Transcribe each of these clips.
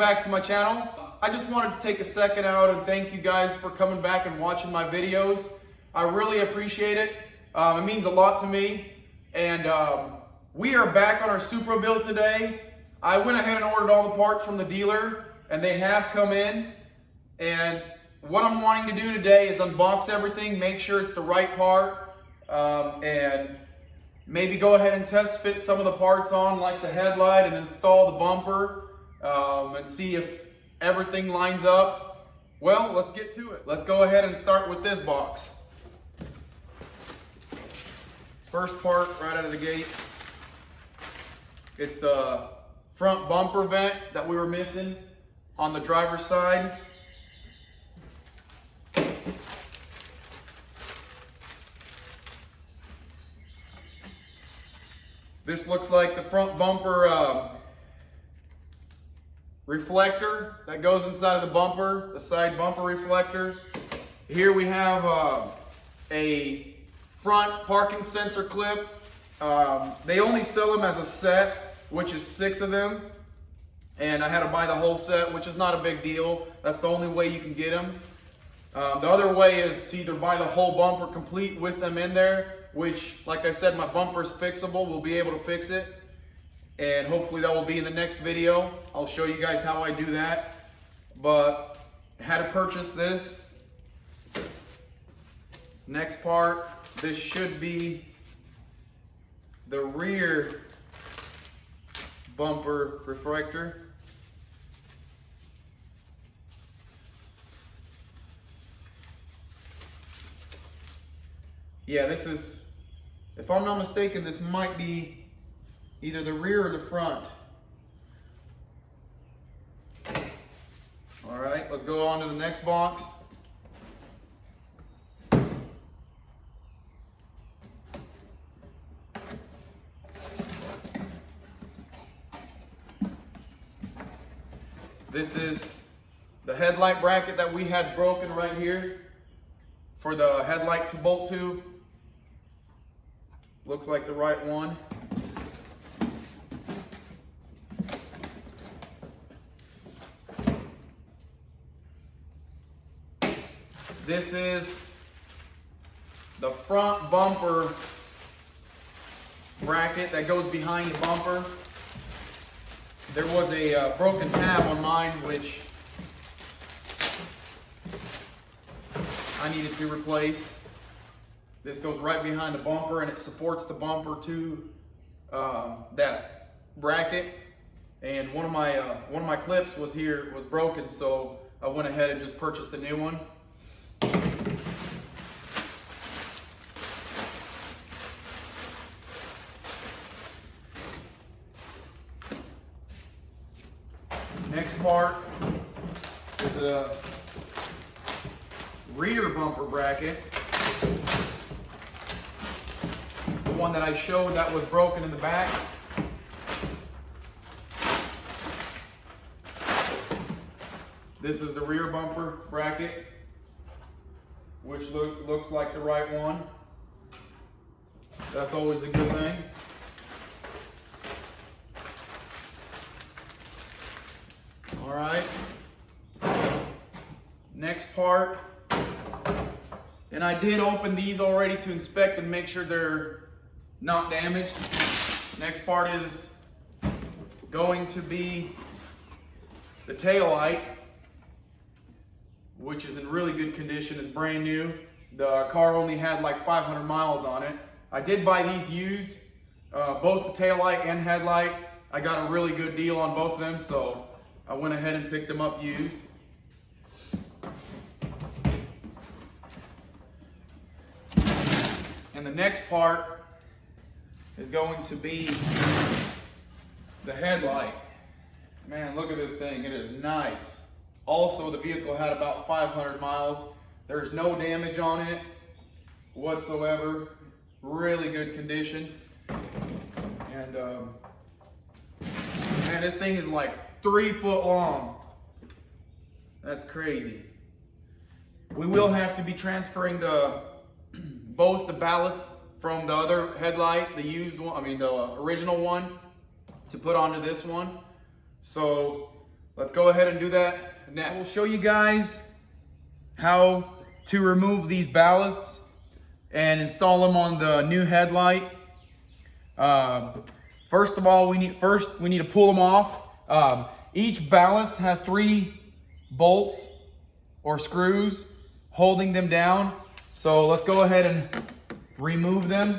back to my channel. I just wanted to take a second out and thank you guys for coming back and watching my videos. I really appreciate it. It means a lot to me. And we are back on our Supra build today. I went ahead and ordered all the parts from the dealer and they have come in. And what I'm wanting to do today is unbox everything, make sure it's the right part, and maybe go ahead and test fit some of the parts on, like the headlight, and install the bumper, and see if everything lines up. Well, let's get to it. Let's go ahead and start with this box. First part right out of the gate, it's the front bumper vent that we were missing on the driver's side. This looks like the front bumper reflector that goes inside of the bumper, the side bumper reflector. Here we have a front parking sensor clip. They only sell them as a set, which is 6 of them. And I had to buy the whole set, which is not a big deal. That's the only way you can get them. The other way is to either buy the whole bumper complete with them in there, which, like I said, my bumper is fixable. We'll be able to fix it. And hopefully that will be in the next video. I'll show you guys how I do that. But I had to purchase this. Next part, this should be the rear bumper reflector. Yeah, this is, if I'm not mistaken, this might be either the rear or the front. All right, let's go on to the next box. This is the headlight bracket that we had broken right here for the headlight to bolt to. Looks like the right one. This is the front bumper bracket that goes behind the bumper. There was a broken tab on mine, which I needed to replace. This goes right behind the bumper and it supports the bumper to that bracket. And one of my clips was broken, so I went ahead and just purchased a new one. Next part is the rear bumper bracket. The one that I showed that was broken in the back. This is the rear bumper bracket, which looks like the right one. That's always a good thing. All right. Next part. And I did open these already to inspect and make sure they're not damaged. Next part is going to be the tail light, which is in really good condition. It's brand new. The car only had like 500 miles on it. I did buy these used, both the tail light and headlight. I got a really good deal on both of them, so I went ahead and picked them up used. And the next part is going to be the headlight. Man, look at this thing. It is nice. Also, the vehicle had about 500 miles. There's no damage on it whatsoever. Really good condition. And man, this thing is like 3 foot long. That's crazy. We will have to be transferring both the ballasts from the other headlight, the used one, the original one, to put onto this one. So let's go ahead and do that next. We'll show you guys how to remove these ballasts and install them on the new headlight. First of all, we need to pull them off. Each ballast has 3 bolts or screws holding them down. So let's go ahead and remove them.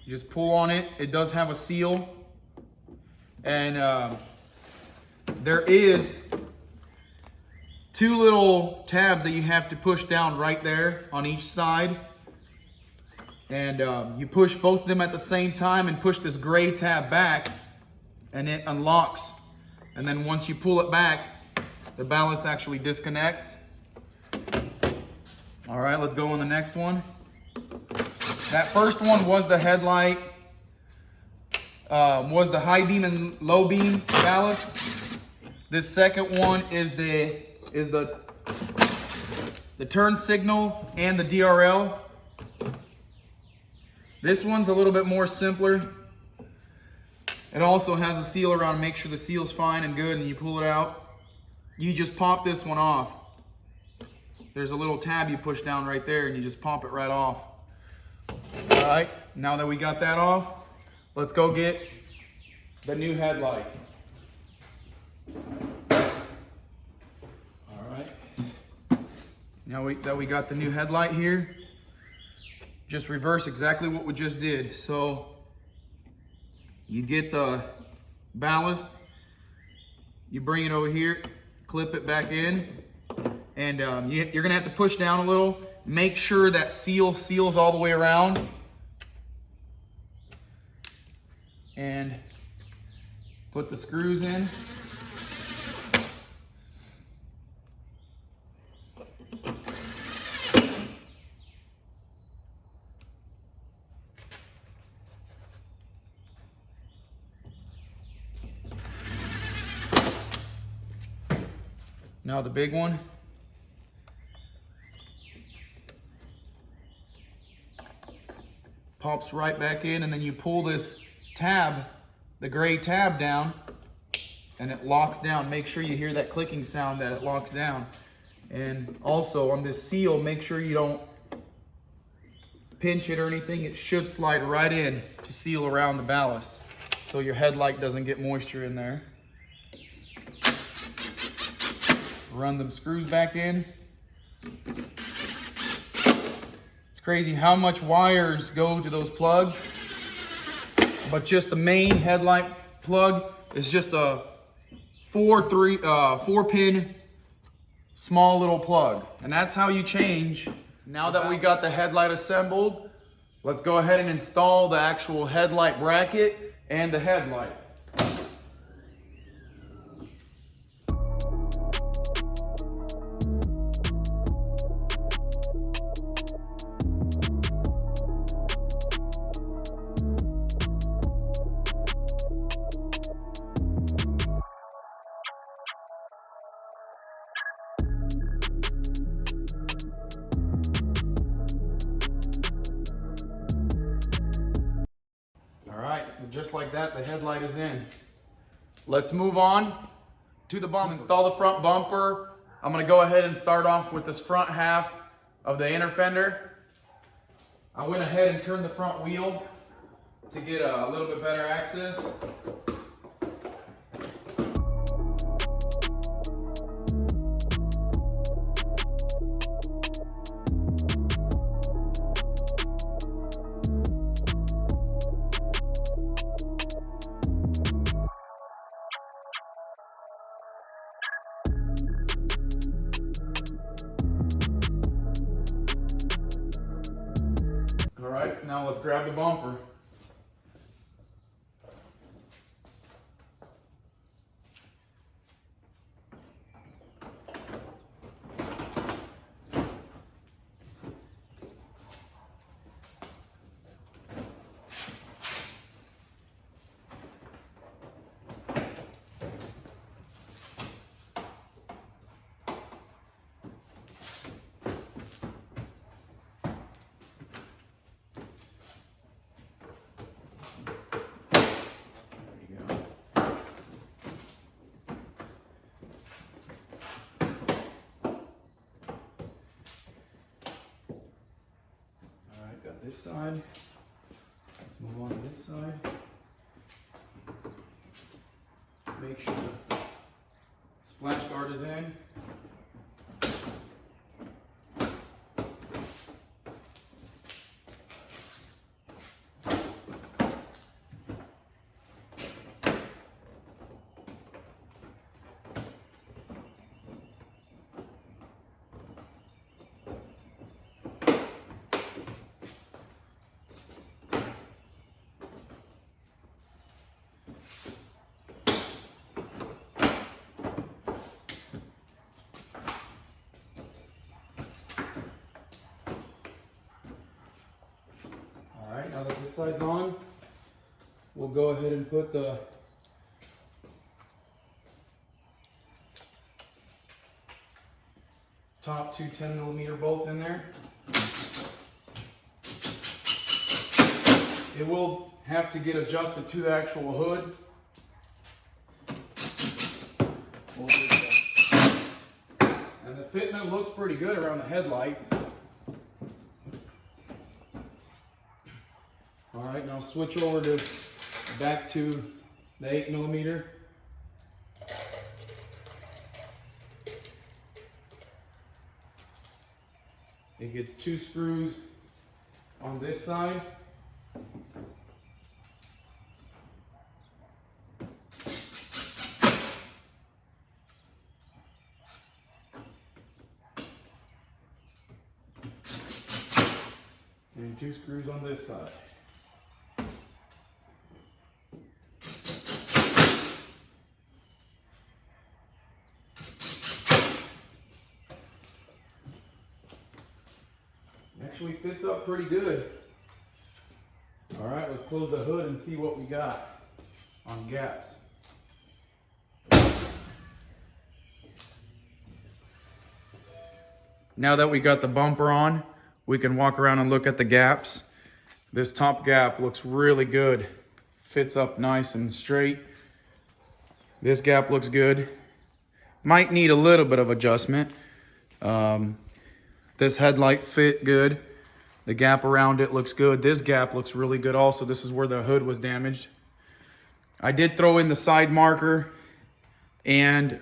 You just pull on it. It does have a seal. And there is 2 little tabs that you have to push down right there on each side. And you push both of them at the same time and push this gray tab back and it unlocks. And then once you pull it back, the ballast actually disconnects. All right, let's go on the next one. That first one was the headlight, was the high beam and low beam ballast. This second one is the turn signal and the DRL. This one's a little bit more simpler. It also has a seal around to make sure the seal's fine and good, and you pull it out. You just pop this one off. There's a little tab you push down right there and you just pop it right off. All right, now that we got that off, let's go get the new headlight. All right, now that we got the new headlight here, just reverse exactly what we just did. So you get the ballast, you bring it over here, clip it back in, and you're gonna have to push down a little. Make sure that seals all the way around. And put the screws in. Now the big one. Pops right back in, and then you pull this tab, the gray tab down, and it locks down. Make sure you hear that clicking sound that it locks down. And also on this seal, make sure you don't pinch it or anything. It should slide right in to seal around the ballast so your headlight doesn't get moisture in there. Run them screws back in. It's crazy how much wires go to those plugs, but just the main headlight plug is just a 4-pin small little plug, and that's how you change. Now that we got the headlight assembled, let's go ahead and install the actual headlight bracket and the headlight. Just like that, the headlight is in. Let's move on to the bumper. Install the front bumper. I'm going to go ahead and start off with this front half of the inner fender. I went ahead and turned the front wheel to get a little bit better access. All right, now let's grab the bumper. this side. Let's move on to this side. Make sure the splash guard is in. Now that this side's on, we'll go ahead and put the top two 10mm bolts in there. It will have to get adjusted to the actual hood. We'll do that. And the fitment looks pretty good around the headlights. All right, now switch over to back to the 8mm. It gets 2 screws on this side. And 2 screws on this side. Actually fits up pretty good. All right, let's close the hood and see what we got on gaps. Now that we got the bumper on, we can walk around and look at the gaps. This top gap looks really good. Fits up nice and straight. This gap looks good. Might need a little bit of adjustment. This headlight fit good. The gap around it looks good. This gap looks really good also. This is where the hood was damaged. I did throw in the side marker and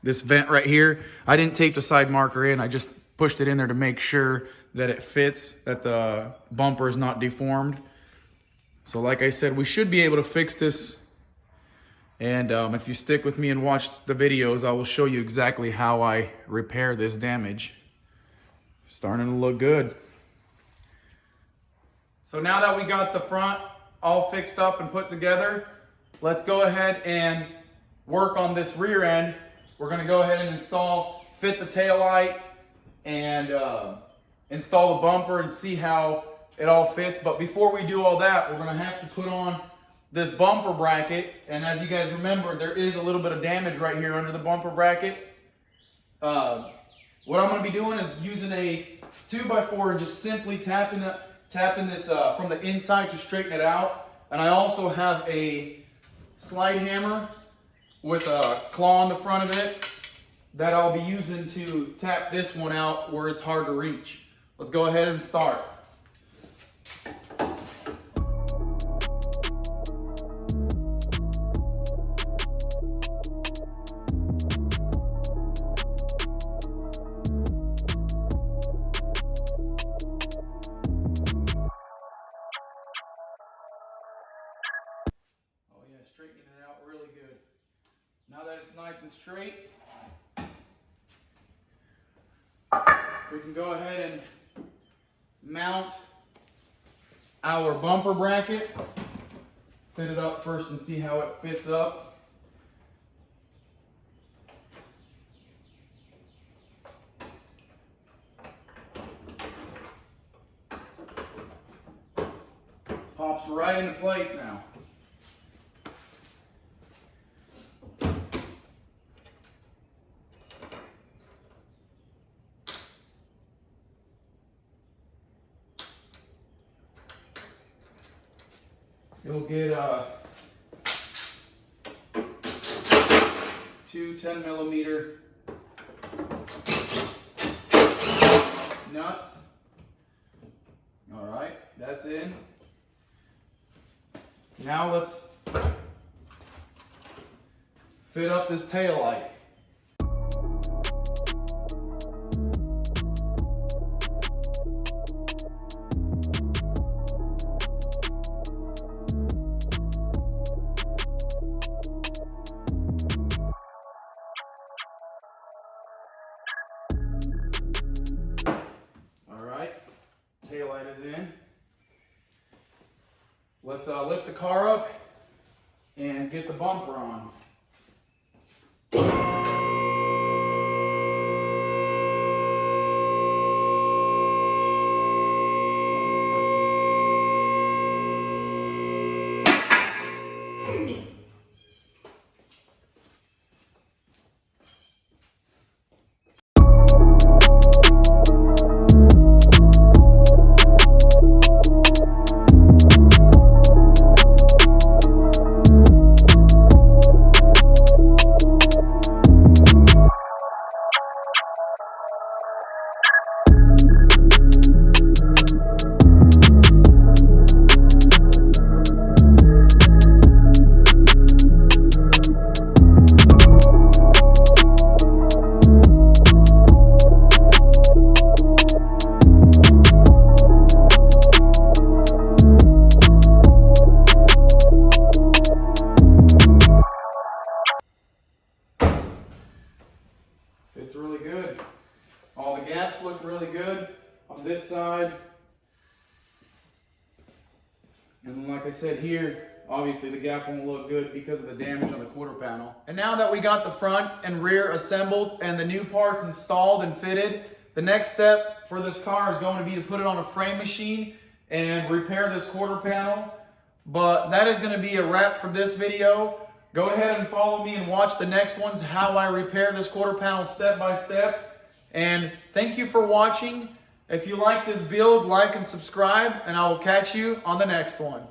this vent right here. I didn't tape the side marker in. I just pushed it in there to make sure that it fits, that the bumper is not deformed. So like I said, we should be able to fix this. And if you stick with me and watch the videos, I will show you exactly how I repair this damage. Starting to look good. So now that we got the front all fixed up and put together, let's go ahead and work on this rear end. We're gonna go ahead and fit the taillight and install the bumper and see how it all fits. But before we do all that, we're gonna have to put on this bumper bracket. And as you guys remember, there is a little bit of damage right here under the bumper bracket. What I'm gonna be doing is using a 2x4 and just simply tapping this from the inside to straighten it out. And I also have a slide hammer with a claw on the front of it that I'll be using to tap this one out where it's hard to reach. Let's go ahead and start. Straightening it out really good. Now that it's nice and straight, we can go ahead and mount our bumper bracket. Fit it up first and see how it fits up. Pops right into place now. You'll get two 10mm nuts. All All right, that's in. Now let's fit up this tail light. Taillight is in. Let's lift the car up and get the bumper on. Fits really good. All the gaps look really good on this side. And like I said here, obviously the gap won't look good because of the damage on the quarter panel. And now that we got the front and rear assembled and the new parts installed and fitted, the next step for this car is going to be to put it on a frame machine and repair this quarter panel. But that is going to be a wrap for this video. Go ahead and follow me and watch the next ones, how I repair this quarter panel step by step. And thank you for watching. If you like this build, like and subscribe, and I will catch you on the next one.